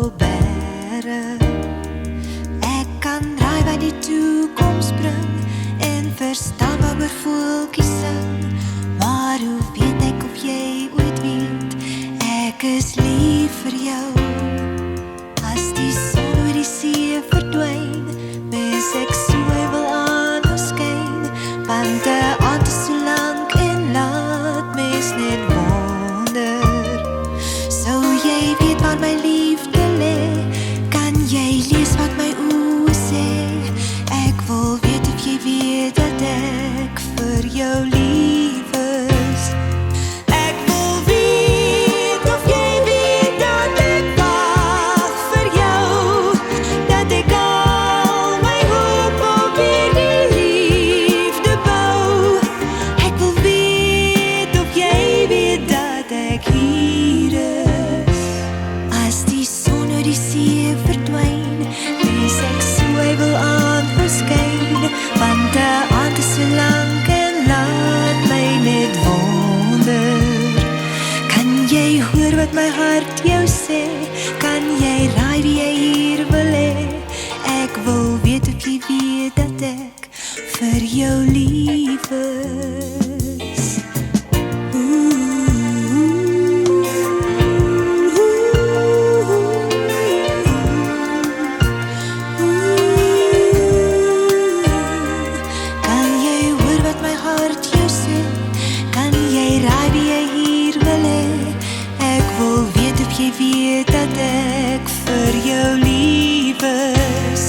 blou berre. Ek kan raai wat die toekoms bring en verstaan waaroor voeltjies sing. Maar hoe weet ek of jy ooit weet ek is lief vir jou? As die son oor die see verdwyn, mis ek swyvel aan jou skyn, want die aand is so lank en laat mens net wonder. Sou jy weet waar my liefde lê, kan jy lees wat my oë sê. Ek wil weet of jy weet dat ek vir jou lief is. Ek wil weet of jy weet dat ek wag vir jou, dat ek al my hoop op hierdie liefde bou. Ek wil weet of jy weet dat ek hier is. As die son oor die see verdwyn, lees ek swyvel aan verskyn, want die aand is so lank en laat my net wonder. Kan jy hoor wat my hart jou sê? Kan jy raai wie jy hier wil hê? Ek wil weet of jy weet dat ek vir jou lief is. Kan jy hoor wat my hart jou sê? Kan jy raai wie jy hier wil hê? Ek wil weet of jy weet dat ek vir jou lief is.